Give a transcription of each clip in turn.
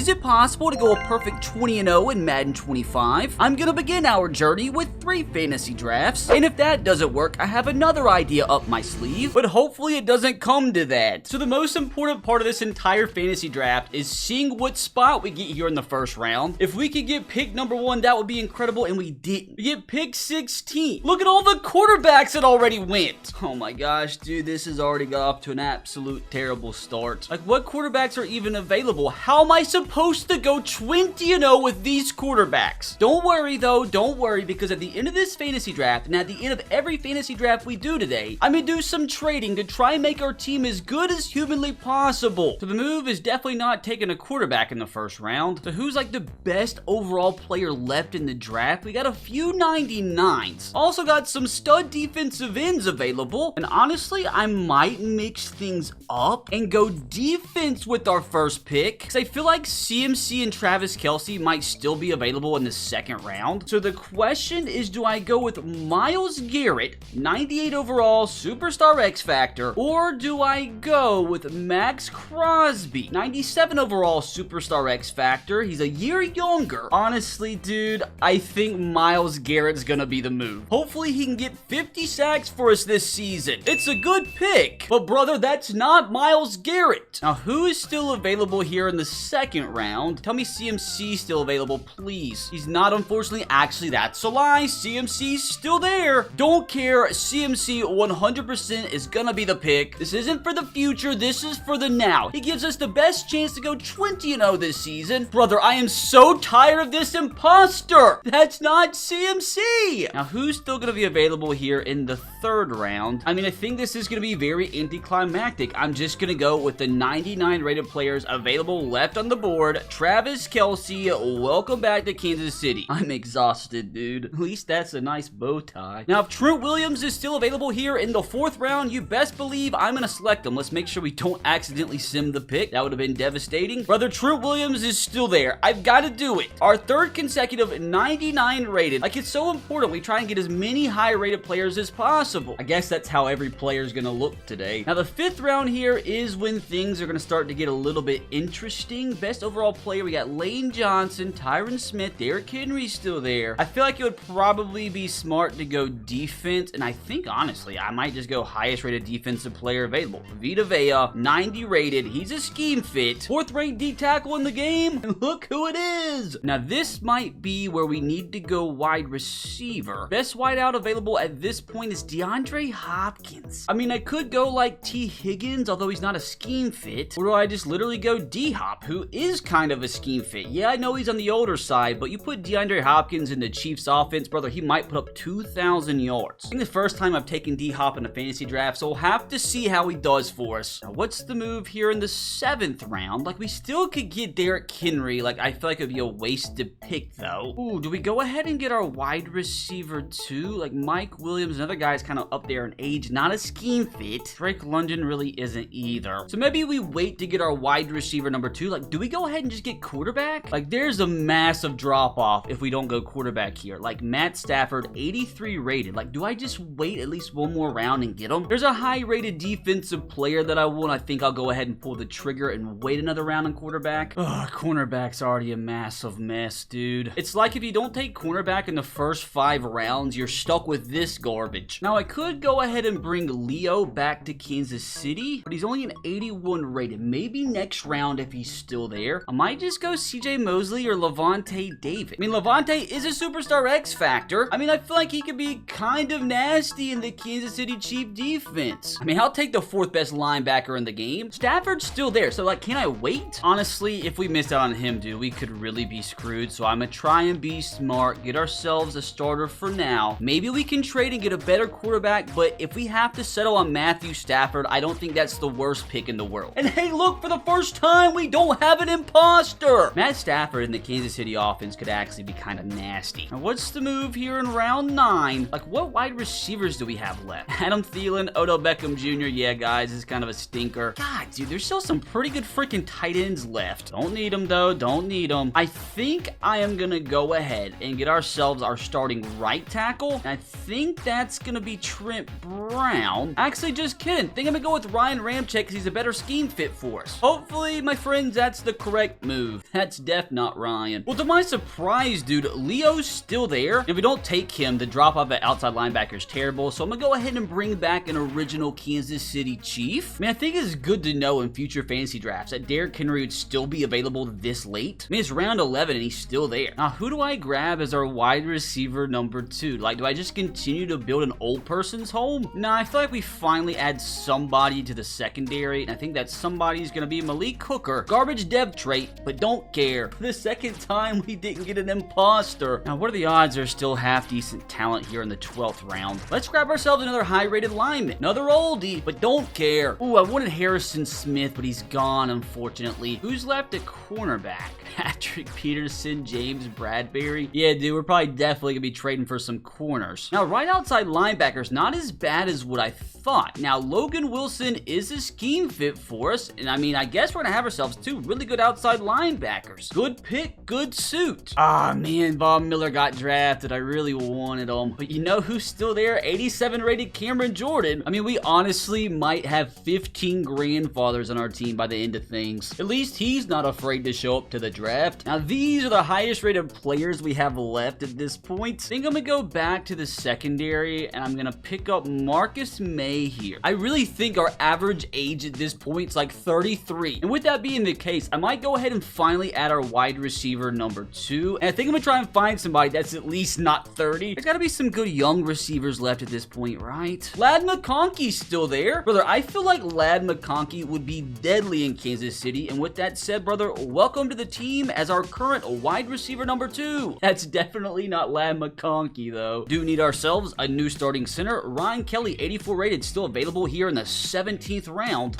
is it possible to go a perfect 20-0 in Madden 25? I'm gonna begin our journey with 3 fantasy drafts, and if that doesn't work, I have another idea up my sleeve, but hopefully it doesn't come to that. So the most important part of this entire fantasy draft is seeing what spot we get here in the first round. If we could get pick number 1, that would be incredible, and we didn't. We get pick 16. Look at all the quarterbacks that already went. Oh my gosh, dude, this has already got off to an absolute terrible start. Like, what quarterbacks are even available? How am I supposed to go 20-0 with these quarterbacks? Don't worry though, don't worry, because at the end of this fantasy draft, and at the end of every fantasy draft we do today, I'm gonna do some trading to try and make our team as good as humanly possible. So the move is definitely not taking a quarterback in the first round. So who's like the best overall player left in the draft? We got a few 99s. Also got some stud defensive ends available, and honestly, I might mix things up and go defense with our first pick, because I feel like CMC and Travis Kelce might still be available in the second round. So the question is, do I go with Myles Garrett, 98 overall, superstar X Factor, or do I go with Max Crosby, 97 overall, superstar X Factor? He's a year younger. Honestly, dude, I think Myles Garrett's gonna be the move. Hopefully he can get 50 sacks for us this season. It's a good pick, but brother, that's not Myles Garrett. Now, who is still available here in the second round? Tell me CMC's still available, please. He's not, unfortunately. Actually, that's a lie. CMC's still there. Don't care. CMC 100% is gonna be the pick. This isn't for the future. This is for the now. He gives us the best chance to go 20-0 this season. Brother, I am so tired of this imposter. That's not CMC. Now, who's still gonna be available here in the third round? I mean, I think this is gonna be very anticlimactic. I'm just gonna go with the 99 rated players available left on the board. Travis Kelce, welcome back to Kansas City. I'm exhausted, dude. At least that's a nice bow tie. Now, if Trent Williams is still available here in the fourth round, you best believe I'm gonna select him. Let's make sure we don't accidentally sim the pick. That would have been devastating. Brother, Trent Williams is still there. I've got to do it. Our third consecutive 99 rated. Like, it's so important we try and get as many high rated players as possible. I guess that's how every player is gonna look today. Now, the fifth round here is when things are gonna start to get a little bit interesting. Best overall player, we got Lane Johnson, Tyron Smith, Derrick Henry's still there. I feel like it would probably be smart to go defense, and I think, honestly, I might just go highest rated defensive player available. Vita Vea, 90 rated. He's a scheme fit. Fourth ranked D tackle in the game, and look who it is. Now, this might be where we need to go wide receiver. Best wideout available at this point is DeAndre Hopkins. I mean, I could go like T. Higgins, although he's not a scheme fit, or do I just literally go D-Hop, who is kind of a scheme fit? Yeah, I know he's on the older side, but you put DeAndre Hopkins in the Chiefs offense, brother, he might put up 2,000 yards. I think the first time I've taken D-Hop in a fantasy draft, so we'll have to see how he does for us. Now, what's the move here in the seventh round? Like, we still could get Derrick Henry. Like, I feel like it'd be a wasted pick, though. Ooh, do we go ahead and get our wide receiver, too? Like, Mike Williams, another guy's kind of up there in age, not a scheme fit. Drake London really isn't either. So maybe we wait to get our wide receiver number 2. Like, do we go ahead and just get quarterback? Like, there's a massive drop-off if we don't go quarterback here. Like, Matt Stafford, 83 rated. Like, do I just wait at least one more round and get him? There's a high-rated defensive player that I want. I think I'll go ahead and pull the trigger and wait another round on quarterback. Ugh, cornerback's already a massive mess, dude. It's like if you don't take cornerback in the first 5 rounds, you're stuck with this garbage. Now, I could go ahead and bring Leo back to Kansas City, but he's only an 81 rated. Maybe next round if he's still there. I might just go CJ Mosley or Levante David. I mean, Levante is a superstar X Factor. I mean, I feel like he could be kind of nasty in the Kansas City Chiefs defense. I mean, I'll take the 4th best linebacker in the game. Stafford's still there, so like, can I wait? Honestly, if we missed out on him, dude, we could really be screwed. So I'm gonna try and be smart, get ourselves a starter for now. Maybe we can trade and get a better quarterback, but if we have to settle on Matthew Stafford, I don't think that's the worst pick in the world. And hey, look, for the first time, we don't have an imposter. Matt Stafford in the Kansas City offense could actually be kind of nasty. Now, what's the move here in round 9? Like, what wide receivers do we have left? Adam Thielen, Odell Beckham Jr. Yeah, guys, this is kind of a stinker. God, dude, there's still some pretty good freaking tight ends left. Don't need them, though. Don't need them. I think I am going to go ahead and get ourselves our starting right tackle. And I think that's going to be Trent Brown. Actually, just kidding. I think I'm going to go with Ryan Ramczyk because he's a better scheme fit for us. Hopefully, my friends, that's the correct correct move. That's def not Ryan. Well, to my surprise, dude, Leo's still there. If we don't take him, the drop off at outside linebacker is terrible, so I'm gonna go ahead and bring back an original Kansas City Chief. I mean, I think it's good to know in future fantasy drafts that Derrick Henry would still be available this late. I mean, it's round 11 and he's still there. Now, who do I grab as our wide receiver number 2? Like, do I just continue to build an old person's home? Nah, I feel like we finally add somebody to the secondary, and I think that somebody's gonna be Malik Hooker. Garbage dev trait, but don't care. For the second time, we didn't get an imposter. Now, what are the odds there's still half decent talent here in the 12th round? Let's grab ourselves another high-rated lineman. Another oldie, but don't care. Ooh, I wanted Harrison Smith, but he's gone, unfortunately. Who's left at cornerback? Patrick Peterson, James Bradbury. Yeah, dude, we're probably definitely gonna be trading for some corners. Now, right outside linebacker's not as bad as what I thought. Now, Logan Wilson is a scheme fit for us, and I mean, I guess we're gonna have ourselves two really good outside linebackers. Good pick, good suit. Ah, man, Von Miller got drafted. I really wanted him. But you know who's still there? 87 rated Cameron Jordan. I mean, we honestly might have 15 grandfathers on our team by the end of things. At least he's not afraid to show up to the draft. Now, these are the highest rated players we have left at this point. I think I'm gonna go back to the secondary, and I'm gonna pick up Marcus May here. I really think our average age at this point is like 33. And with that being the case, I might go ahead and finally add our wide receiver number 2. And I think I'm gonna try and find somebody that's at least not 30. There's gotta be some good young receivers left at this point, right? Lad McConkey's still there. Brother, I feel like Lad McConkey would be deadly in Kansas City. And with that said, brother, welcome to the team as our current wide receiver number 2. That's definitely not Lad McConkey, though. Do need ourselves a new starting center. Ryan Kelly, 84 rated, still available here in the 17th round.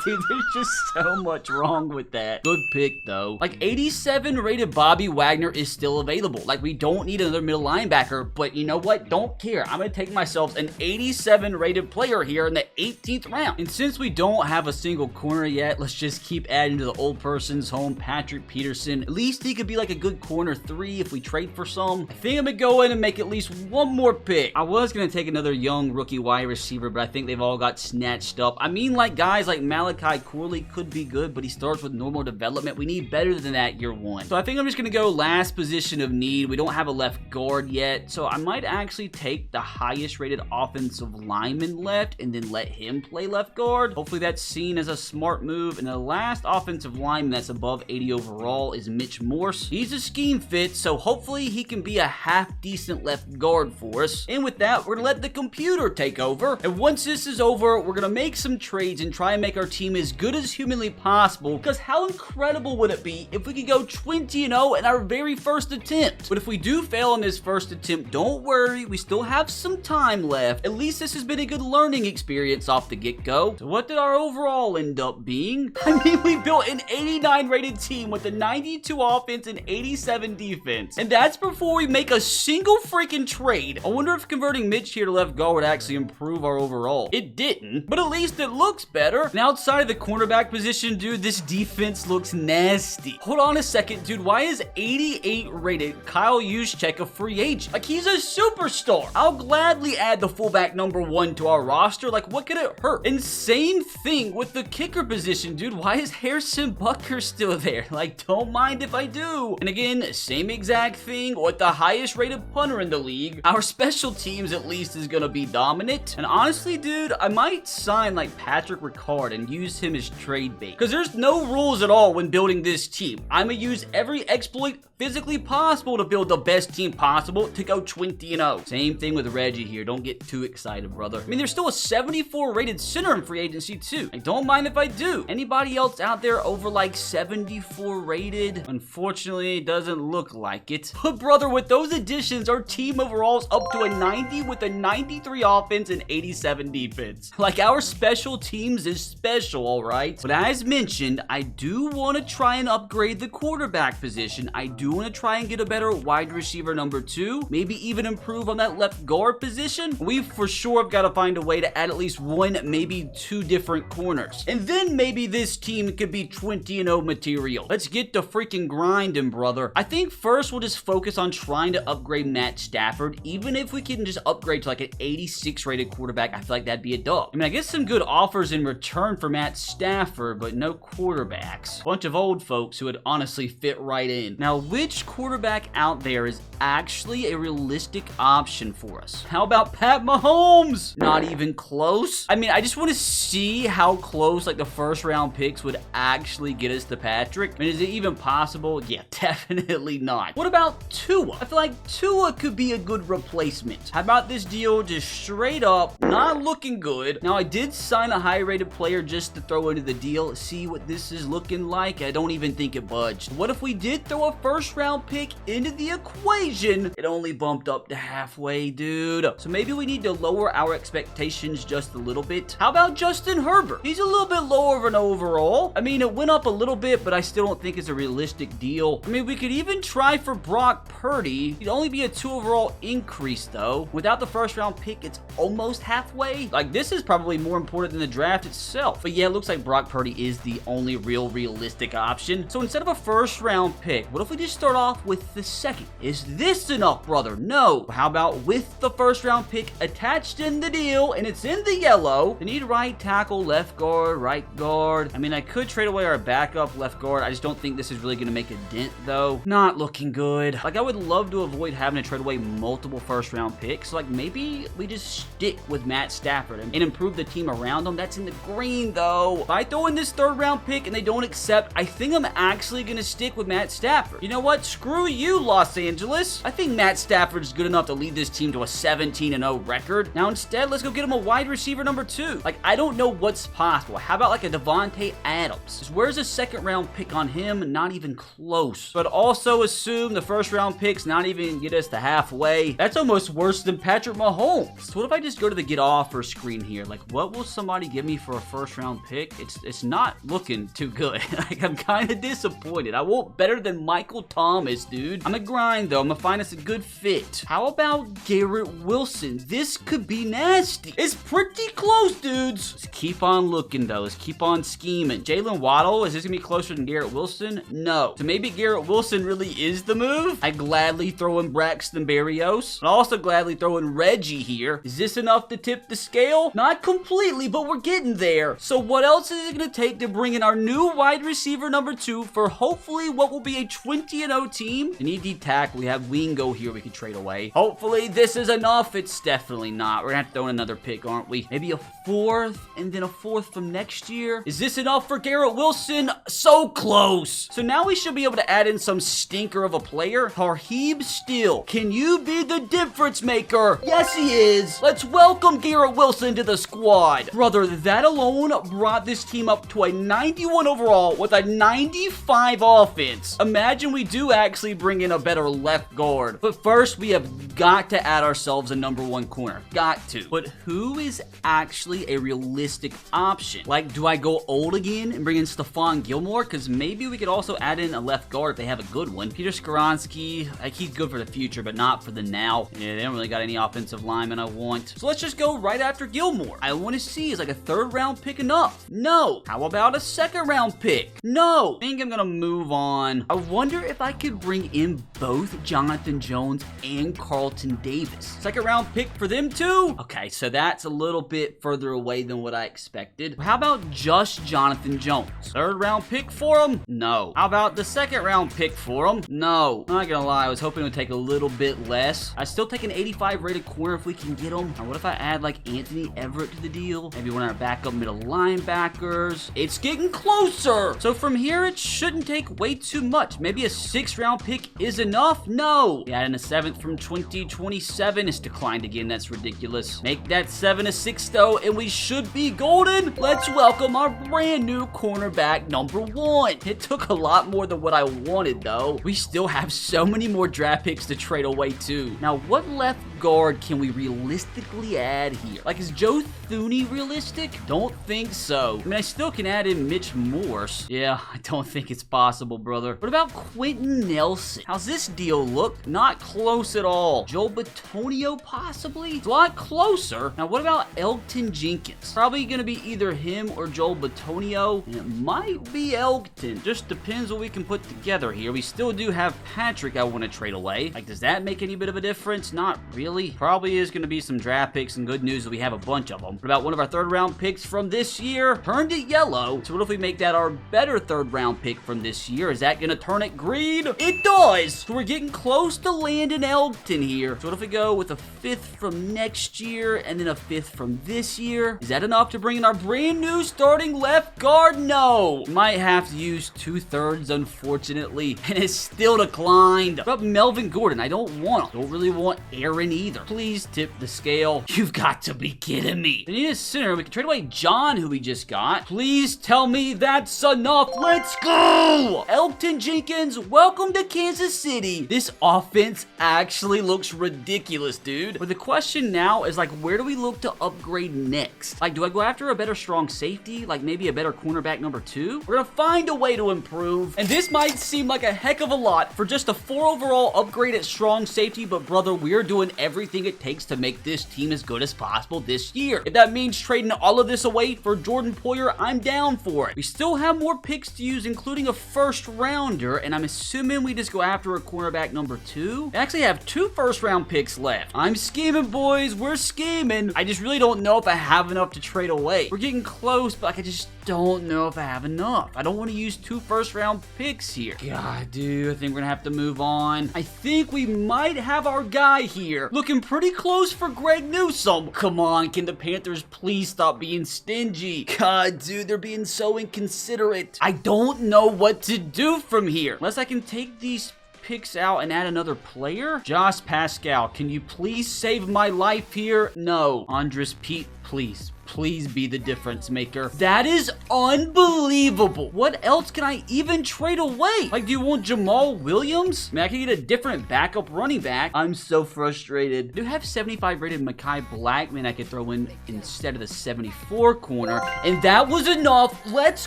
Dude, there's just so much wrong with that. Good pick, though. Like, 87 rated Bobby Wagner is still available. Like, we don't need another middle linebacker, but you know what? Don't care. I'm gonna take myself an 87 rated player here in the 18th round. And since we don't have a single corner yet, let's just keep adding to the old person's home, Patrick Peterson. At least he could be like a good corner 3 if we trade for some. I think I'm gonna go in and make at least one more pick. I was gonna take another young rookie wide receiver, but I think they've all got snatched up. I mean, like, guys like Malachi Corley could be good, but he starts with normal development. We need better than that year 1. So I think I'm just gonna go last position of need. We don't have a left guard yet, so I might actually take the highest rated offensive lineman left and then let him play left guard. Hopefully that's seen as a smart move. And the last offensive lineman that's above 80 overall is Mitch Morse. He's a scheme fit, so hopefully he can be a half decent left guard for us. And with that, we're gonna let the computer take over. And once this is over, we're gonna make some trades and try and make our team as good as humanly possible, because how incredible would it be if we could go 20-0 in our very first attempt? But if we do fail in this first attempt, don't worry, we still have some time left. At least this has been a good learning experience off the get-go. So what did our overall end up being? I mean, we built an 89 rated team with a 92 offense and 87 defense. And that's before we make a single freaking trade. I wonder if converting Mitch here to left guard would actually improve our overall. It didn't, but at least it looks better. And outside of the cornerback position, dude, this defense looks nasty. Hold on a second, dude. Why is 88 rated Kyle Juszczyk a free agent? Like, he's a superstar. I'll gladly add the fullback number 1 to our roster. Like, what could it hurt? And same thing with the kicker position, dude. Why is Harrison Butker still there? Like, don't mind if I do. And again, same exact thing with the highest rated punter in the league. Our special teams at least is gonna be dominant. And honestly, dude, I might sign like Patrick Ricard and use him as trade bait, because there's no rules at all when building this team. I'm gonna use every exploit physically possible to build the best team possible to go 20-0. Same thing with Reggie here. Don't get too excited, brother. I mean, there's still a 74 rated center in free agency too. Like, don't mind if I do. Anybody else out there over like 74 rated? Unfortunately, it doesn't look like it. But brother, with those additions, our team overall is up to a 90 with a 93 offense and 87 defense. Like, our special teams is special, all right? But as mentioned, I do want to try and upgrade the quarterback position. I do want to try and get a better wide receiver number 2. Maybe even improve on that left guard position. We for sure have got to find a way to add at least 1, maybe 2 different corners. And then maybe this team could be 20-0 material. Let's get to freaking grinding, brother. I think first we'll just focus on trying to upgrade Matt Stafford. Even if we can just upgrade to like an 86 rated quarterback, I feel like that'd be a dub. I mean, I get some good offers in return for Matt Stafford, but no quarterback. quarterbacks. Bunch of old folks who would honestly fit right in. Now, which quarterback out there is actually a realistic option for us? How about Pat Mahomes? Not even close. I mean, I just want to see how close like the first round picks would actually get us to Patrick. I mean, is it even possible? Yeah, definitely not. What about Tua? I feel like Tua could be a good replacement. How about this deal just straight up not looking good? Now, I did sign a high rated player just to throw into the deal. See what this is looking like? I don't even think it budged. What if we did throw a first round pick into the equation? It only bumped up to halfway, dude. So maybe we need to lower our expectations just a little bit. How about Justin Herbert? He's a little bit lower of an overall. I mean, it went up a little bit, but I still don't think it's a realistic deal. I mean, we could even try for Brock Purdy. It'd only be a 2 overall increase, though. Without the first round pick, it's almost halfway. Like, this is probably more important than the draft itself. But yeah, it looks like Brock Purdy is the only real realistic option. So instead of a first round pick, what if we just start off with the second? Is this enough, brother? No. How about with the first round pick attached in the deal, and it's in the yellow? We need right tackle, left guard, right guard. I mean, I could trade away our backup left guard. I just don't think this is really going to make a dent, though. Not looking good. Like, I would love to avoid having to trade away multiple first round picks. Like, maybe we just stick with Matt Stafford and improve the team around him. That's in the green, though. If I throw in this third round pick and they don't accept, I think I'm actually going to stick with Matt Stafford. You know what? Screw you, Los Angeles. I think Matt Stafford is good enough to lead this team to a 17-0 record. Now, instead, let's go get him a wide receiver number 2. Like, I don't know what's possible. How about like a Devontae Adams? Where's a second round pick on him? Not even close. But also assume the first round pick's not even get us to halfway. That's almost worse than Patrick Mahomes. So what if I just go to the get offer screen here? Like, what will somebody give me for a first round pick? It's not looking too good. Like, I'm kind of disappointed. I want better than Michael Thomas, dude. I'm gonna grind, though. I'm gonna find us a good fit. How about Garrett Wilson? This could be nasty. It's pretty close, dudes. Let's keep on looking, though. Let's keep on scheming. Jalen Waddle, is this gonna be closer than Garrett Wilson? No. So maybe Garrett Wilson really is the move? I'd gladly throw in Braxton Berrios. I'd also gladly throw in Reggie here. Is this enough to tip the scale? Not completely, but we're getting there. So what else is it gonna take to bring in our new wide receiver number 2 for hopefully what will be a 20-0 team? We need D tackle. We have Wingo here we can trade away. Hopefully this is enough. It's definitely not. We're gonna have to throw in another pick, aren't we? Maybe a 4th and then a 4th from next year. Is this enough for Garrett Wilson? So close. So now we should be able to add in some stinker of a player. Tarheeb Steele. Can you be the difference maker? Yes, he is. Let's welcome Garrett Wilson to the squad. Brother, that alone brought this team up to a 91 overall with a 95 offense. Imagine we do actually bring in a better left guard. But first, we have got to add ourselves a number 1 corner. Got to. But who is actually a realistic option? Like, do I go old again and bring in Stephon Gilmore? Because maybe we could also add in a left guard if they have a good one. Peter Skoronski, like, he's good for the future, but not for the now. Yeah, they don't really got any offensive linemen I want. So let's just go right after Gilmore. I want to see, is like a 3rd round pick enough? No. How about a 2nd round pick? No. I think I'm gonna move on. I wonder if I could bring in both Jonathan Jones and Carlton Davis. 2nd round pick for them too? Okay, so that's a little bit further away than what I expected. How about just Jonathan Jones? 3rd round pick for him? No. How about the 2nd round pick for him? No. I'm not gonna lie, I was hoping it would take a little bit less. I still take an 85 rated corner if we can get him. Or what if I add like Anthony Everett to the deal? Maybe one of our backup middle linebackers. It's getting closer. So from here, it shouldn't take way too much. Maybe a 6th round pick is enough? No. We add in a 7th from 2027. It's declined again. That's ridiculous. Make that 7 a 6 though, and we should be golden. Let's welcome our brand new cornerback number 1. It took a lot more than what I wanted though. We still have so many more draft picks to trade away too. Now, what left guard can we realistically add here? Like, is Joe Thuney realistic? Don't think so. I mean, I still can add in Mitch Morse. Yeah, I don't think it's possible, brother. What about Quentin Nelson? How's this deal look? Not close at all. Joel Bitonio, possibly? It's a lot closer. Now, what about Elgton Jenkins? Probably gonna be either him or Joel Bitonio, and it might be Elgton. Just depends what we can put together here. We still do have Patrick I want to trade away. Like, does that make any bit of a difference? Not really. Really? Probably is going to be some draft picks and good news that we have a bunch of them. What about one of our third-round picks from this year? Turned it yellow. So what if we make that our better third-round pick from this year? Is that going to turn it green? It does! So we're getting close to landing Elgton here. So what if we go with a 5th from next year and then a 5th from this year? Is that enough to bring in our brand new starting left guard? No. We might have to use 2/3, unfortunately. And it's still declined. What about Melvin Gordon? I don't want him. Don't really want Aaron either. Please tip the scale. You've got to be kidding me. We need a center. We can trade away John, who we just got. Please tell me that's enough. Let's go! Elgton Jenkins, welcome to Kansas City. This offense actually looks ridiculous, dude. But the question now is, like, where do we look to upgrade next? Like, do I go after a better strong safety? Like, maybe a better cornerback number 2? We're gonna find a way to improve. And this might seem like a heck of a lot for just a 4 overall upgrade at strong safety, but brother, we're doing everything it takes to make this team as good as possible this year. If that means trading all of this away for Jordan Poyer, I'm down for it. We still have more picks to use, including a 1st rounder, and I'm assuming we just go after a cornerback number 2. I actually have 2 first-round picks left. I'm scheming, boys. We're scheming. I just really don't know if I have enough to trade away. We're getting close, but like, I just don't know if I have enough. I don't want to use 2 first-round picks here. God, dude, I think we're gonna have to move on. I think we might have our guy here. Looking pretty close for Greg Newsome. Come on, can the Panthers please stop being stingy? God, dude, they're being so inconsiderate. I don't know what to do from here. Unless I can take these picks out and add another player? Josh Pascal, can you please save my life here? No. Andres Pete, please. Please be the difference maker. That is unbelievable. What else can I even trade away? Like, do you want Jamal Williams? I mean, I can get a different backup running back. I'm so frustrated. I do have 75 rated Mekhi Blackman I could throw in instead of the 74 corner. And that was enough. Let's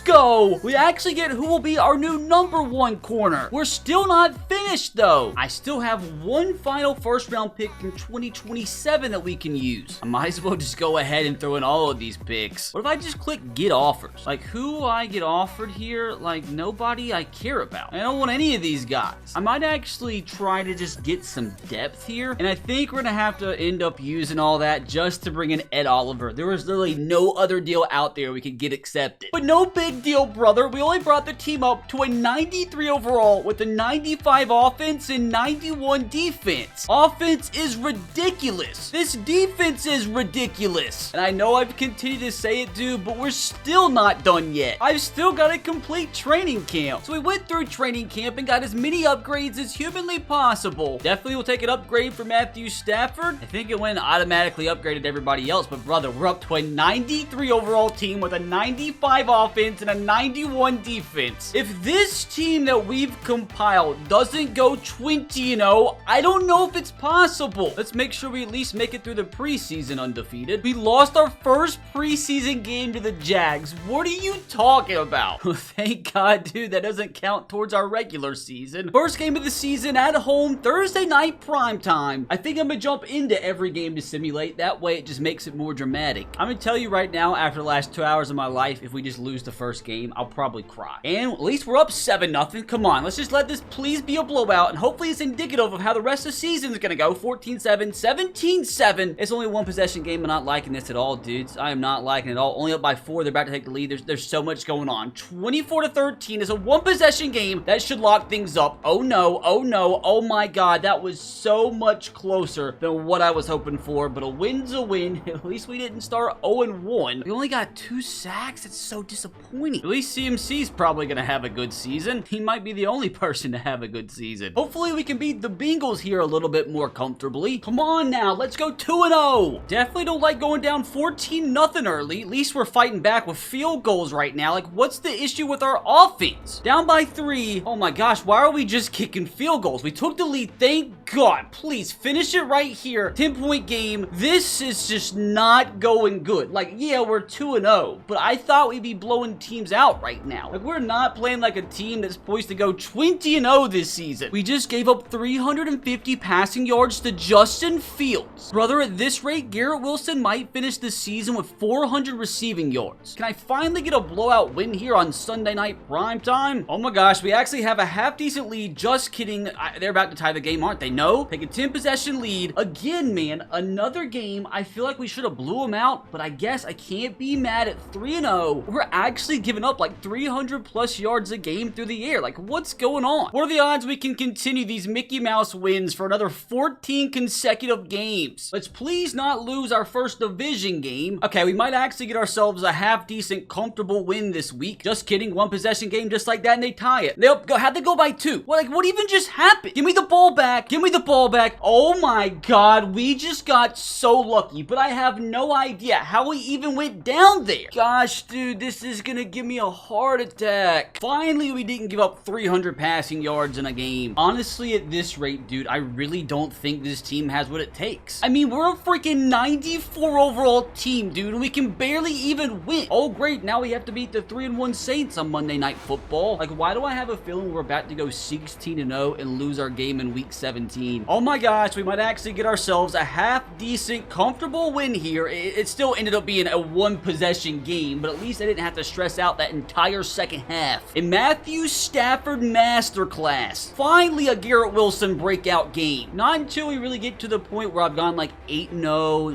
go. We actually get who will be our new number 1 corner. We're still not finished, though. I still have 1 final first round pick from 2027 that we can use. I might as well just go ahead and throw in all of these picks. What if I just click get offers? Like, who I get offered here? Like, nobody I care about. I don't want any of these guys. I might actually try to just get some depth here, and I think we're gonna have to end up using all that just to bring in Ed Oliver. There was literally no other deal out there we could get accepted. But no big deal, brother. We only brought the team up to a 93 overall with a 95 offense and 91 defense. Offense is ridiculous. This defense is ridiculous. And I know I've continue to say it, dude, but we're still not done yet. I've still got to complete training camp. So we went through training camp and got as many upgrades as humanly possible. Definitely will take an upgrade for Matthew Stafford. I think it went automatically upgraded to everybody else, but brother, we're up to a 93 overall team with a 95 offense and a 91 defense. If this team that we've compiled doesn't go 20-0, I don't know if it's possible. Let's make sure we at least make it through the preseason undefeated. We lost our first preseason game to the Jags. What are you talking about? Thank God, dude, that doesn't count towards our regular season. First game of the season at home, Thursday night primetime. I think I'm gonna jump into every game to simulate. That way it just makes it more dramatic. I'm gonna tell you right now, after the last 2 hours of my life, if we just lose the first game, I'll probably cry. And at least we're up 7-0. Come on, let's just let this please be a blowout, and hopefully it's indicative of how the rest of the season is gonna go. 14-7, 17-7. It's only 1 possession game. I'm not liking this at all, dudes. I am not liking it at all. Only up by 4. They're about to take the lead. There's so much going on. 24-13 is a 1 possession game. That should lock things up. Oh no. Oh no. Oh my God. That was so much closer than what I was hoping for. But a win's a win. At least we didn't start 0-1. We only got 2 sacks. It's so disappointing. At least CMC's probably going to have a good season. He might be the only person to have a good season. Hopefully we can beat the Bengals here a little bit more comfortably. Come on now. Let's go 2-0. Definitely don't like going down 14-0 early. At least we're fighting back with field goals right now. Like, what's the issue with our offense? Down by 3. Oh my gosh, why are we just kicking field goals? We took the lead. Thank God. Please finish it right here. 10-point game. This is just not going good. Like, yeah, we're 2-0, but I thought we'd be blowing teams out right now. Like, we're not playing like a team that's poised to go 20-0 this season. We just gave up 350 passing yards to Justin Fields. Brother, at this rate, Garrett Wilson might finish the season with 400 receiving yards. Can I finally get a blowout win here on Sunday night primetime? Oh my gosh, we actually have a half-decent lead. Just kidding. They're about to tie the game, aren't they? No. Take a 10-possession lead. Again, man, another game. I feel like we should have blew them out, but I guess I can't be mad at 3-0. We're actually giving up like 300+ yards a game through the air. Like, what's going on? What are the odds we can continue these Mickey Mouse wins for another 14 consecutive games? Let's please not lose our first division game. Okay, we might actually get ourselves a half-decent, comfortable win this week. Just kidding. One possession game just like that, and they tie it. How'd they go by 2? What even just happened? Give me the ball back. Give me the ball back. Oh my God, we just got so lucky, but I have no idea how we even went down there. Gosh, dude, this is gonna give me a heart attack. Finally, we didn't give up 300 passing yards in a game. Honestly, at this rate, dude, I really don't think this team has what it takes. I mean, we're a freaking 94 overall team, dude, and we can barely even win. Oh, great. Now we have to beat the 3-1 Saints on Monday Night Football. Like, why do I have a feeling we're about to go 16-0 and lose our game in week 17? Oh my gosh, we might actually get ourselves a half-decent, comfortable win here. It still ended up being a one-possession game, but at least I didn't have to stress out that entire second half. A Matthew Stafford masterclass. Finally, a Garrett Wilson breakout game. Not until we really get to the point where I've gone like 8-0,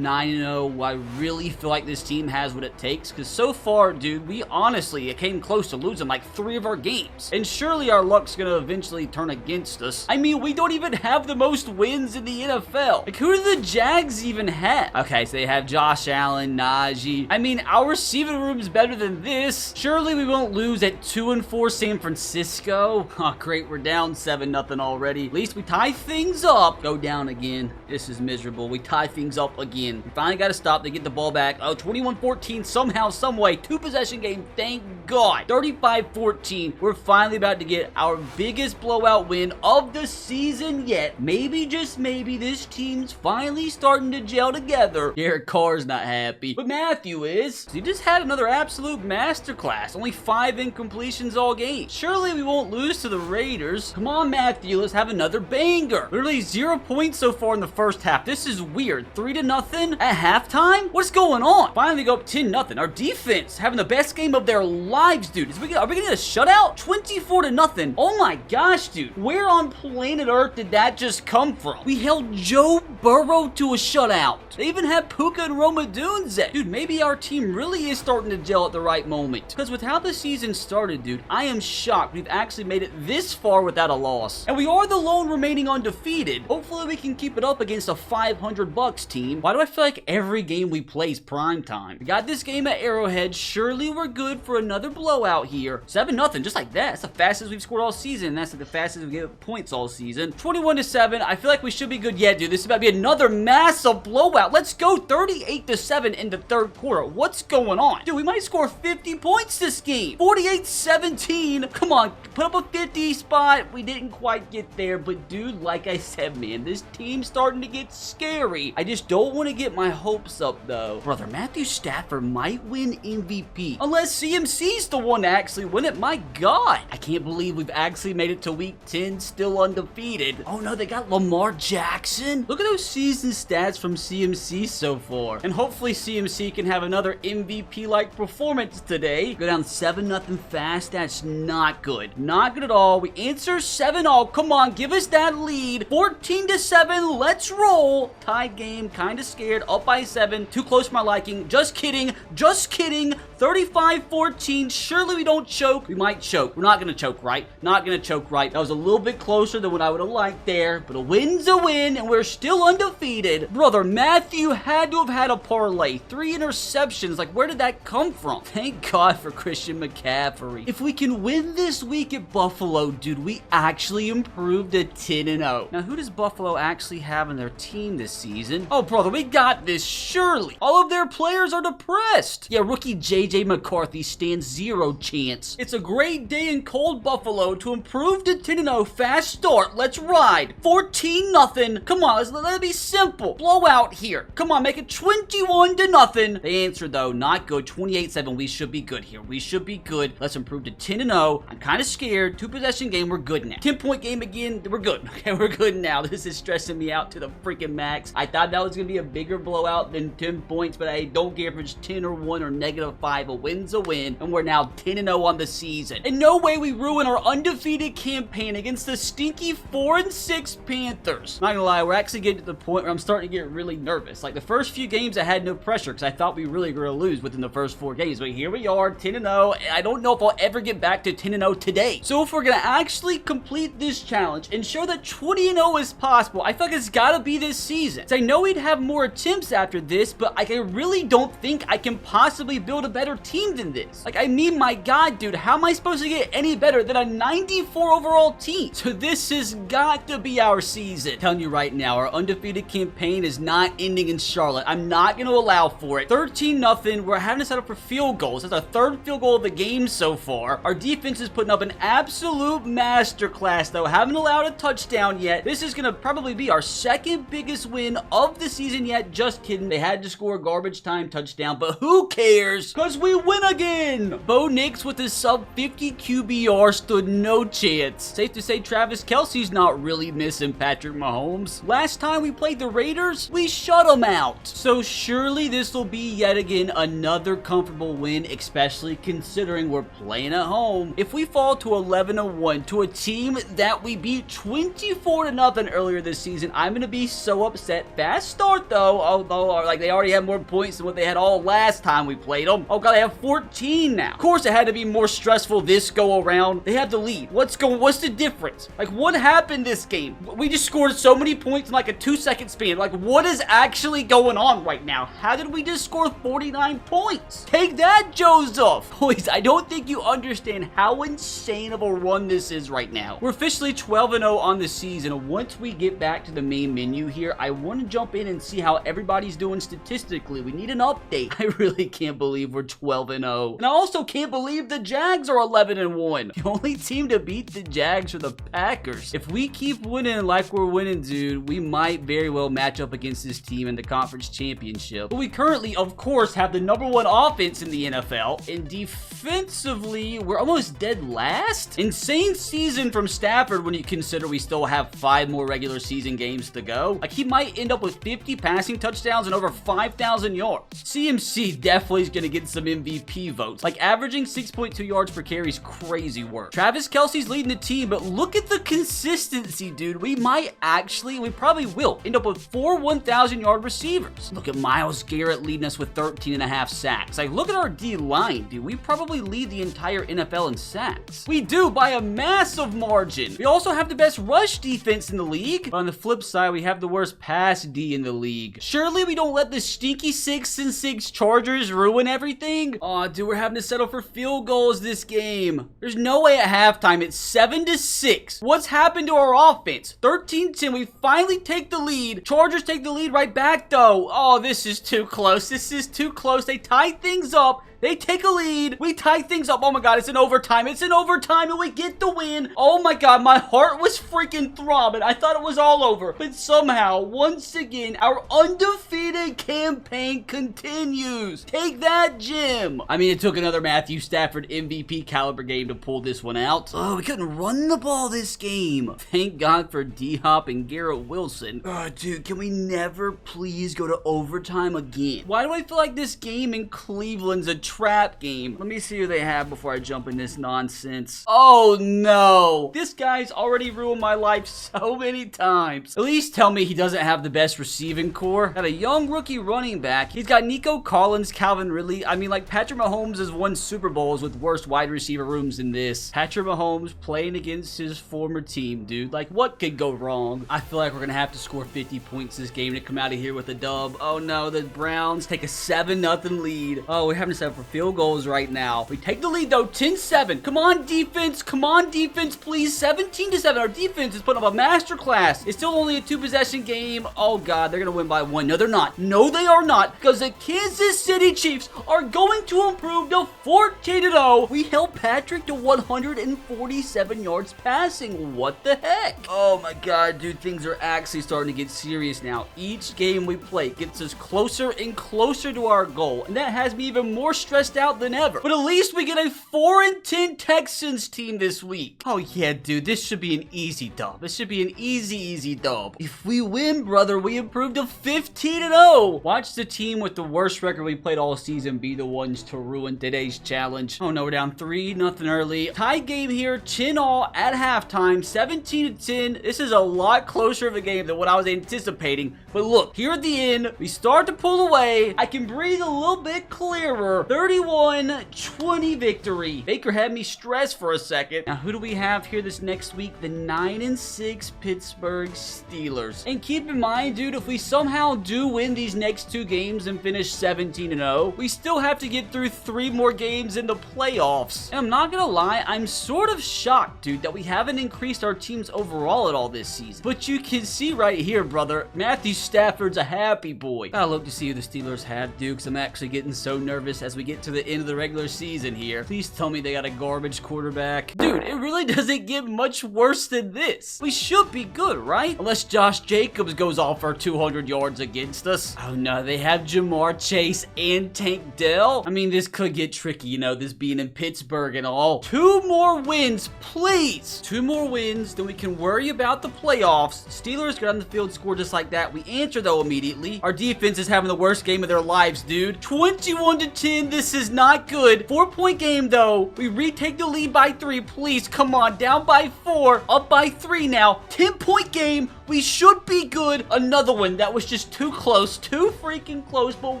9-0, where I really feel like this team has what it takes, because so far, dude, we honestly came close to losing like 3 of our games, and surely our luck's gonna eventually turn against us. I mean, we don't even have the most wins in the NFL. Like, who do the Jags even have? Okay, so they have Josh Allen, Najee. I mean, our receiving room is better than this. Surely we won't lose at 2-4 San Francisco. Oh, great, we're down 7-0 already. At least we tie things up. Go down again. This is miserable. We tie things up again. We finally got to stop. They get the ball back. Oh, 21-14 somehow, someway. 2-possession game. Thank God. 35-14. We're finally about to get our biggest blowout win of the season yet. Maybe, just maybe, this team's finally starting to gel together. Derek Carr's not happy, but Matthew is. He just had another absolute masterclass. Only 5 incompletions all game. Surely we won't lose to the Raiders. Come on, Matthew. Let's have another banger. Literally 0 points so far in the first half. This is weird. 3-0 at halftime? What's going on? Finally go up 10-0. Our defense having the best game of their lives, dude. Are we gonna get a shutout? 24-0. Oh my gosh, dude. Where on planet Earth did that just come from? We held Joe Burrow to a shutout. They even had Puka and Roma Dunze. Dude, maybe our team really is starting to gel at the right moment. Because with how the season started, dude, I am shocked we've actually made it this far without a loss. And we are the lone remaining undefeated. Hopefully we can keep it up against a 500 bucks team. Why do I feel like every game we play is prime time? We got this game at Arrowhead. Surely we're good for another blowout here. 7-0, just like that. That's the fastest we've scored all season. That's like the fastest we've given points all season. 21-7. I feel like we should be good yet, dude. This is about to be another massive blowout. Let's go 38-7 in the third quarter. What's going on? Dude, we might score 50 points this game. 48-17. Come on, put up a 50 spot. We didn't quite get there, but dude, like I said, man, this team's starting to get scary. I just don't want to get my hopes up, though. Brother, Matthew Stafford might win MVP. Unless CMC's the one to actually win it. My God. I can't believe we've actually made it to week 10 still undefeated. Oh no, they got Lamar Jackson. Look at those season stats from CMC so far. And hopefully CMC can have another MVP-like performance today. Go down 7-0 fast. That's not good. Not good at all. We answer 7-0. Come on, give us that lead. 14-7. Let's roll. Tied game. Kind of scared. Up by 7. Too close for my liking. Just kidding. Just kidding. 35-14. Surely we don't choke. We might choke. We're not going to choke, right? Not going to choke, right? That was a little bit closer than what I would have liked there. But a win's a win, and we're still undefeated. Brother, Matthew had to have had a parlay. 3 interceptions. Like, where did that come from? Thank God for Christian McCaffrey. If we can win this week at Buffalo, dude, we actually improved to 10-0. Now, who does Buffalo actually have in their team this season? Oh, brother, we got this, surely. All of their players are depressed. Yeah, rookie JJ JJ McCarthy stands zero chance. It's a great day in cold Buffalo to improve to 10-0. Fast start. Let's ride. 14-0. Come on, let it be simple. Blowout here. Come on, make it 21-0. They answered though, not good. 28-7. We should be good here. We should be good. Let's improve to 10-0. I'm kind of scared. 2-possession game. We're good now. 10-point game again. We're good. Okay, we're good now. This is stressing me out to the freaking max. I thought that was going to be a bigger blowout than 10 points, but I don't care if it's 10 or 1 or -5. A win's a win, and we're now 10-0 on the season. And no way we ruin our undefeated campaign against the stinky 4-6 Panthers. Not gonna lie, we're actually getting to the point where I'm starting to get really nervous. Like the first few games, I had no pressure because I thought we really were going to lose within the first 4 games, but here we are, 10-0. I don't know if I'll ever get back to 10-0 today. So if we're going to actually complete this challenge and show that 20-0 is possible, I feel like it's got to be this season. So I know we'd have more attempts after this, but I really don't think I can possibly build a better team than this. Like, I mean, my God, dude, how am I supposed to get any better than a 94 overall team? So this has got to be our season. I'm telling you right now, our undefeated campaign is not ending in Charlotte. I'm not going to allow for it. 13-0. We're having to set up for field goals. That's our 3rd field goal of the game so far. Our defense is putting up an absolute masterclass, though. Haven't allowed a touchdown yet. This is going to probably be our 2nd biggest win of the season yet. Just kidding. They had to score a garbage time touchdown, but who cares? Because we win again. Bo Nix with his sub-50 QBR stood no chance. Safe to say Travis Kelce's not really missing Patrick Mahomes. Last time we played the Raiders, we shut them out. So surely this will be yet again another comfortable win, especially considering we're playing at home. If we fall to 11-1 to a team that we beat 24-0 earlier this season, I'm going to be so upset. Fast start though, although like they already have more points than what they had all last time we played them. Oh God, they have 14 now. Of course it had to be more stressful this go around. They have the lead. What's the difference? Like, what happened this game? We just scored so many points in like a 2-second span. Like, what is actually going on right now? How did we just score 49 points? Take that, Joseph! Boys, I don't think you understand how insane of a run this is right now. We're officially 12-0 on the season. Once we get back to the main menu here, I want to jump in and see how everybody's doing statistically. We need an update. I really can't believe we're 12-0. And I also can't believe the Jags are 11-1. The only team to beat the Jags are the Packers. If we keep winning like we're winning, dude, we might very well match up against this team in the conference championship. But we currently, of course, have the #1 offense in the NFL, and defensively, we're almost dead last. Insane season from Stafford when you consider we still have 5 more regular season games to go. Like, he might end up with 50 passing touchdowns and over 5,000 yards. CMC definitely is going to get some MVP votes. Like, averaging 6.2 yards per carry is crazy work. Travis Kelce's leading the team, but look at the consistency, dude. We probably will end up with 4 1,000-yard receivers. Look at Myles Garrett leading us with 13.5 sacks. Like, look at our D-line, dude. We probably lead the entire NFL in sacks. We do, by a massive margin. We also have the best rush defense in the league. But on the flip side, we have the worst pass D in the league. Surely we don't let the stinky 6-6 Chargers ruin everything? Aw, dude, we're having to settle for field goals this game. There's no way at halftime it's 7-6. What's happened to our offense? 13-10, we finally take the lead. Chargers take the lead right back, though. Oh, this is too close. This is too close. They tied things up. They take a lead. We tie things up. Oh my God, it's in overtime. It's in overtime and we get the win. Oh my God, my heart was freaking throbbing. I thought it was all over. But somehow, once again, our undefeated campaign continues. Take that, Jim. I mean, it took another Matthew Stafford MVP caliber game to pull this one out. Oh, we couldn't run the ball this game. Thank God for D-Hop and Garrett Wilson. Oh, dude, can we never please go to overtime again? Why do I feel like this game in Cleveland's a trap game? Let me see who they have before I jump in this nonsense. Oh no, this guy's already ruined my life so many times. At least tell me he doesn't have the best receiving core. Got a young rookie running back. He's got Nico Collins, Calvin Ridley. I mean, like, Patrick Mahomes has won Super Bowls with worse wide receiver rooms than this. Patrick Mahomes playing against his former team, dude. Like, what could go wrong? I feel like we're gonna have to score 50 points this game to come out of here with a dub. Oh no, the Browns take a 7-0 lead. Oh, we're having to set up for field goals right now. We take the lead though, 10-7. Come on, defense. Come on, defense, please. 17-7. Our defense is putting up a masterclass. It's still only a 2-possession game. Oh, God, they're going to win by 1. No, they're not. No, they are not, because the Kansas City Chiefs are going to improve to 14-0. We held Patrick to 147 yards passing. What the heck? Oh, my God, dude. Things are actually starting to get serious now. Each game we play gets us closer and closer to our goal, and that has me even more stressed out than ever. But at least we get a 4-10 Texans team this week. Oh, yeah, dude. This should be an easy dub. This should be an easy dub. If we win, brother, we improve to 15-0. Watch the team with the worst record we played all season be the ones to ruin today's challenge. Oh, no, we're down 3-0 early. Tie game here, 10-all at halftime, 17-10. This is a lot closer of a game than what I was anticipating. But look, here at the end, we start to pull away. I can breathe a little bit clearer. 31-20 victory. Baker had me stressed for a second. Now, who do we have here this next week? The 9-6 Pittsburgh Steelers. And keep in mind, dude, if we somehow do win these next 2 games and finish 17-0, we still have to get through 3 more games in the playoffs. And I'm not gonna lie, I'm sort of shocked, dude, that we haven't increased our teams overall at all this season. But you can see right here, brother, Matthew Stafford's a happy boy. I look to see who the Steelers have, dude, because I'm actually getting so nervous as we get to the end of the regular season here. Please tell me they got a garbage quarterback. Dude, it really doesn't get much worse than this. We should be good, right? Unless Josh Jacobs goes off for 200 yards against us. Oh no, they have Jamar Chase and Tank Dell. I mean, this could get tricky, you know, this being in Pittsburgh and all. 2 more wins, please. 2 more wins, then we can worry about the playoffs. Steelers get on the field, score just like that. We answer though immediately. Our defense is having the worst game of their lives, dude. 21-10, this is not good. 4-point game though. We retake the lead by 3, please. Come on, down by 4, up by 3 now. 10-point game. We should be good. Another one that was just too close, too freaking close. But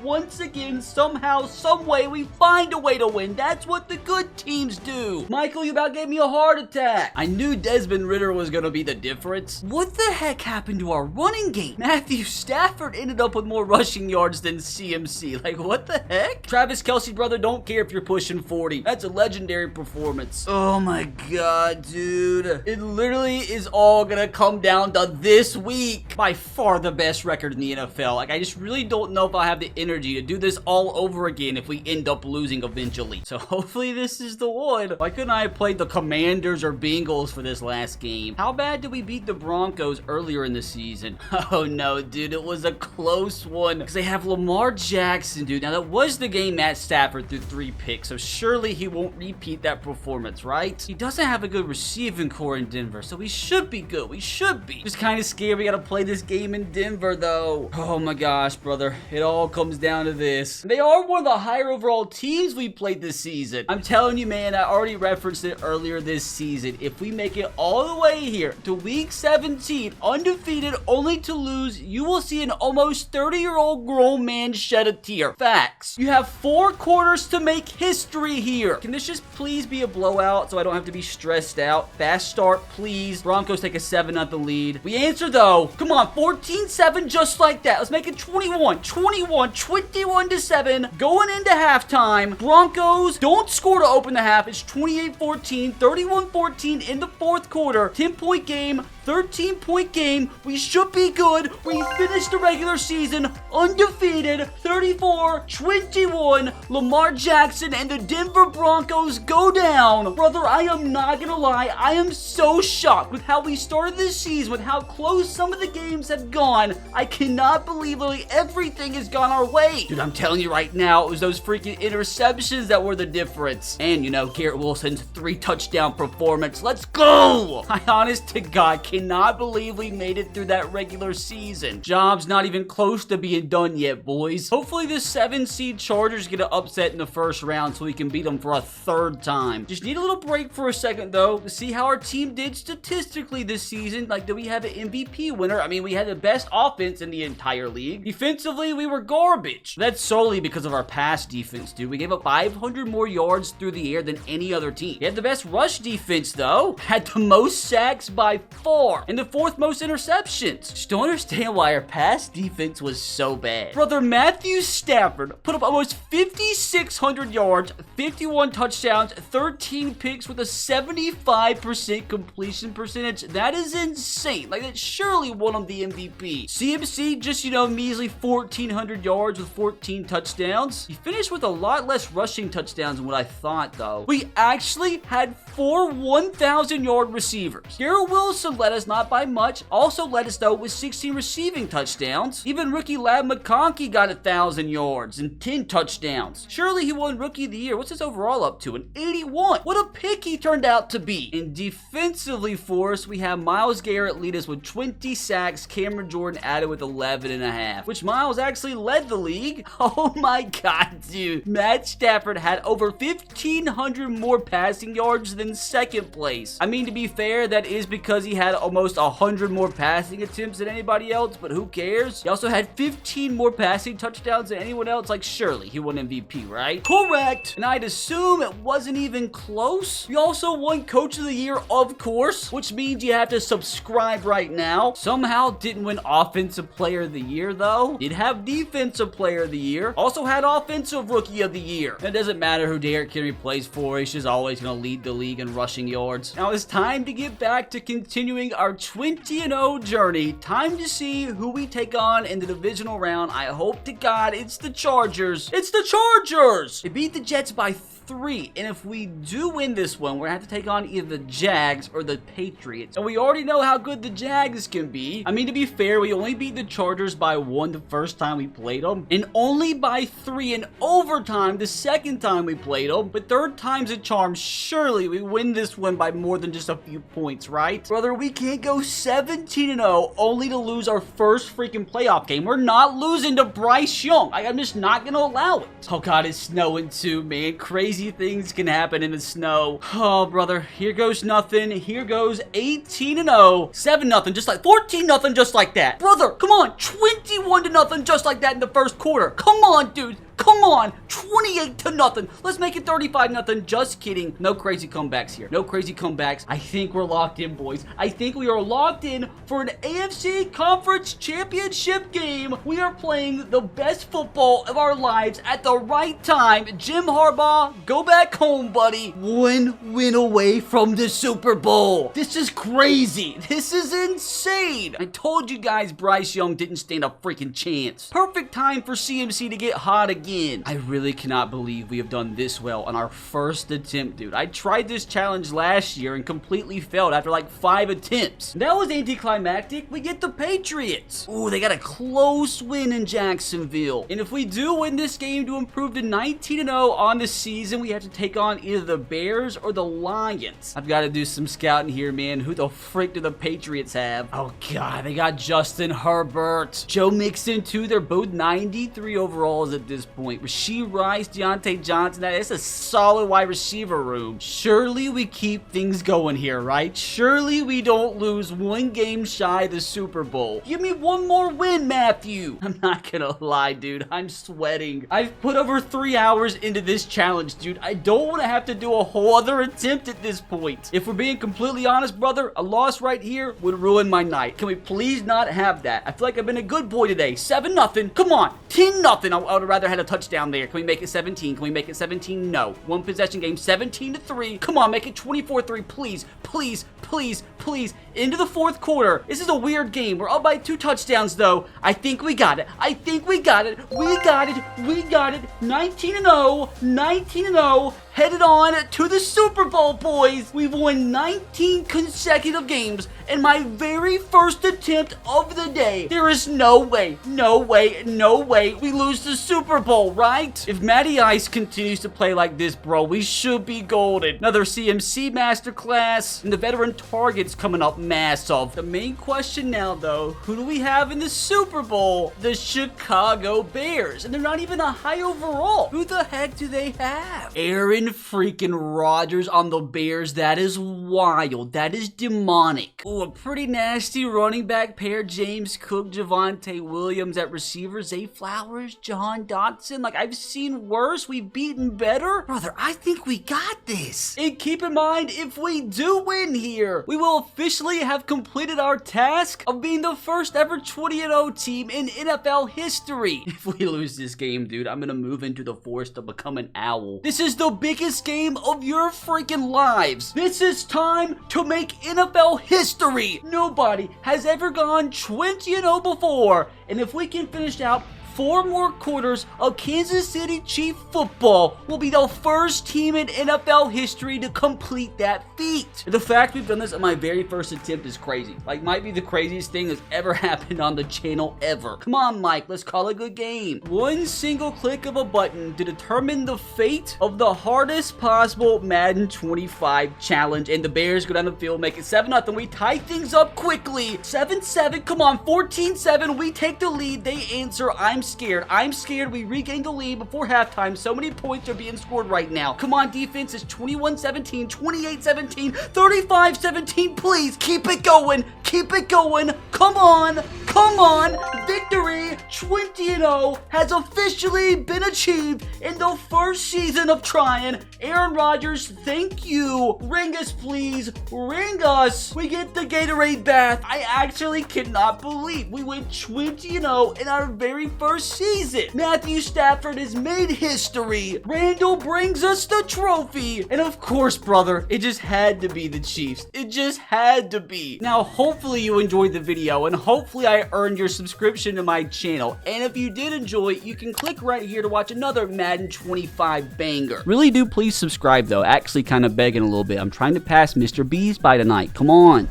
once again, somehow, some way, we find a way to win. That's what the good teams do. Michael, you about gave me a heart attack. I knew Desmond Ridder was going to be the difference. What the heck happened to our running game? Matthew Stafford ended up with more rushing yards than CMC. Like, what the heck? Travis Kelce, brother, don't care if you're pushing 40. That's a legendary performance. Oh my God, dude. It literally is all going to come down to this week. By far the best record in the NFL. Like, I just really don't know if I have the energy to do this all over again if we end up losing eventually. So hopefully this is the one. Why couldn't I have played the Commanders or Bengals for this last game? How bad did we beat the Broncos earlier in the season? Oh no, dude, it was a close one because they have Lamar Jackson, dude. Now that was the game Matt Stafford threw 3 picks, so surely he won't repeat that performance, right? He doesn't have a good receiving core in Denver, so we should be good. We should be. Just kind of scared we gotta play this game in Denver though. Oh my gosh, brother. It all comes down to this. They are one of the higher overall teams we played this season. I'm telling you, man, I already referenced it earlier this season. If we make it all the way here to week 17, undefeated, only to lose, you will see an almost 30-year-old grown man shed a tear. Facts. You have 4 quarters to make history here. Can this just please be a blowout so I don't have to be stressed out? Fast start, please. Broncos take a 7-0 lead. We answer though. Come on, 14-7 just like that. Let's make it 21-7. Going into halftime. Broncos don't score to open the half. It's 28-14, 31-14 in the 4th quarter. 10-point game. 13-point game. We should be good. We finished the regular season undefeated. 34-21. Lamar Jackson and the Denver Broncos go down. Brother, I am not gonna lie. I am so shocked with how we started this season, with how close some of the games have gone. I cannot believe literally everything has gone our way. Dude, I'm telling you right now, it was those freaking interceptions that were the difference. And, you know, Garrett Wilson's 3-touchdown performance. Let's go! I honest to God cannot believe we made it through that regular season. Job's not even close to being done yet, boys. Hopefully the 7-seed Chargers get an upset in the first round so we can beat them for a 3rd time. Just need a little break for a second, though, to see how our team did statistically this season. Like, did we have an MVP winner? I mean, we had the best offense in the entire league. Defensively, we were garbage. That's solely because of our pass defense, dude. We gave up 500 more yards through the air than any other team. We had the best rush defense, though. Had the most sacks by far. far, and the 4th most interceptions. Just don't understand why our pass defense was so bad. Brother, Matthew Stafford put up almost 5,600 yards, 51 touchdowns, 13 picks with a 75% completion percentage. That is insane. Like, that surely won him the MVP. CMC just, measly 1,400 yards with 14 touchdowns. He finished with a lot less rushing touchdowns than what I thought, though. We actually had 4 1,000-yard receivers. Garrett Wilson led us not by much, also led us, though, with 16 receiving touchdowns. Even rookie Lab McConkey got 1,000 yards and 10 touchdowns. Surely he won Rookie of the Year. What's his overall up to? An 81. What a pick he turned out to be. And defensively for us, we have Myles Garrett lead us with 20 sacks, Cameron Jordan added with 11.5, which Myles actually led the league. Oh my god, dude. Matt Stafford had over 1,500 more passing yards than second place. I mean, to be fair, that is because he had almost 100 more passing attempts than anybody else, but who cares? He also had 15 more passing touchdowns than anyone else. Like, surely he won MVP, right? Correct. And I'd assume it wasn't even close. We also won Coach of the Year, of course, which means you have to subscribe right now. Somehow didn't win Offensive Player of the Year, though. Did have Defensive Player of the Year. Also had Offensive Rookie of the Year. It doesn't matter who Derrick Henry plays for. He's just always going to lead the league in rushing yards. Now it's time to get back to continuing our 20-0 journey. Time to see who we take on in the divisional round. I hope to God it's the Chargers. It's the Chargers! They beat the Jets by 3, and if we do win this one, we're gonna have to take on either the Jags or the Patriots. And we already know how good the Jags can be. I mean, to be fair, we only beat the Chargers by 1 the first time we played them, and only by 3 in overtime the second time we played them. But third time's a charm. Surely we win this one by more than just a few points, right? Brother, we can't go 17-0 only to lose our first freaking playoff game. We're not losing to Bryce Young. I'm just not gonna allow it. Oh god, it's snowing too, man. Crazy things can happen in the snow. Oh, brother, here goes nothing. Here goes 18-0. 7-0, just like 14-0, just like that. Brother, come on, 21-0, just like that in the first quarter. Come on, dude. Come on, 28-0. Let's make it 35-0. Just kidding. No crazy comebacks here. No crazy comebacks. I think we're locked in, boys. I think we are locked in for an AFC Conference Championship game. We are playing the best football of our lives at the right time. Jim Harbaugh, go back home, buddy. 1 win away from the Super Bowl. This is crazy. This is insane. I told you guys Bryce Young didn't stand a freaking chance. Perfect time for CMC to get hot again. I really cannot believe we have done this well on our first attempt, dude. I tried this challenge last year and completely failed after like 5 attempts. That was anticlimactic. We get the Patriots. Ooh, they got a close win in Jacksonville. And if we do win this game to improve to 19-0 on the season, we have to take on either the Bears or the Lions. I've got to do some scouting here, man. Who the frick do the Patriots have? Oh, God, they got Justin Herbert. Joe Mixon, too. They're both 93 overalls at this point. Rashee Rice, Deontay Johnson, that's a solid wide receiver room. Surely we keep things going here, right? Surely we don't lose 1 game shy of the Super Bowl. Give me 1 more win, Matthew. I'm not gonna lie, dude. I'm sweating. I've put over 3 hours into this challenge, dude. I don't want to have to do a whole other attempt at this point. If we're being completely honest, brother, a loss right here would ruin my night. Can we please not have that? I feel like I've been a good boy today. 7-0. Come on. 10-0. I would have rather had a touchdown there. Can we make it 17? Can we make it 17? No. 1 possession game, 17-3. Come on, make it 24-3, please, please, please, please. Into the 4th quarter. This is a weird game. We're up by 2 touchdowns, though. I think we got it. I think we got it. We got it. We got it. 19-0. 19-0. Headed on to the Super Bowl, boys. We've won 19 consecutive games in my very first attempt of the day. There is no way, no way, no way we lose the Super Bowl, right? If Matty Ice continues to play like this, bro, we should be golden. Another CMC masterclass, and the veteran targets coming up massive. The main question now, though, who do we have in the Super Bowl? The Chicago Bears, and they're not even a high overall. Who the heck do they have? Aaron Aaron freaking Rodgers on the Bears. That is wild. That is demonic. Ooh, a pretty nasty running back pair. James Cook, Javonte Williams at receiver. Zay Flowers, John Dotson. Like, I've seen worse. We've beaten better. Brother, I think we got this. And keep in mind, if we do win here, we will officially have completed our task of being the first ever 20-0 team in NFL history. If we lose this game, dude, I'm gonna move into the forest to become an owl. This is the biggest game of your freaking lives. This is time to make NFL history. Nobody has ever gone 20-0 before. And if we can finish out 4 more quarters of Kansas City Chief football, will be the first team in NFL history to complete that feat. The fact we've done this on my very first attempt is crazy. Like, might be the craziest thing that's ever happened on the channel ever. Come on, Mike, let's call it a good game. One single click of a button to determine the fate of the hardest possible Madden 25 challenge, and the Bears go down the field, make it 7-0. We tie things up quickly. 7-7, come on, 14-7, we take the lead. They answer, I'm scared. We regain the lead before halftime. So many points are being scored right now. Come on, defense. It's 21-17, 28-17, 35-17. Please keep it going. Keep it going. Come on. Come on. Victory 20-0 has officially been achieved in the first season of trying. Aaron Rodgers, thank you. Ring us, please. Ring us. We get the Gatorade bath. I actually cannot believe we went 20-0 in our very first season. Matthew Stafford has made history. Randall brings us the trophy. And of course, brother, it just had to be the Chiefs. It just had to be. Now, hopefully you enjoyed the video, and hopefully I earned your subscription to my channel. And if you did enjoy it, you can click right here to watch another Madden 25 banger. Really do please subscribe though. Actually kind of begging a little bit. I'm trying to pass Mr. Beast by tonight. Come on.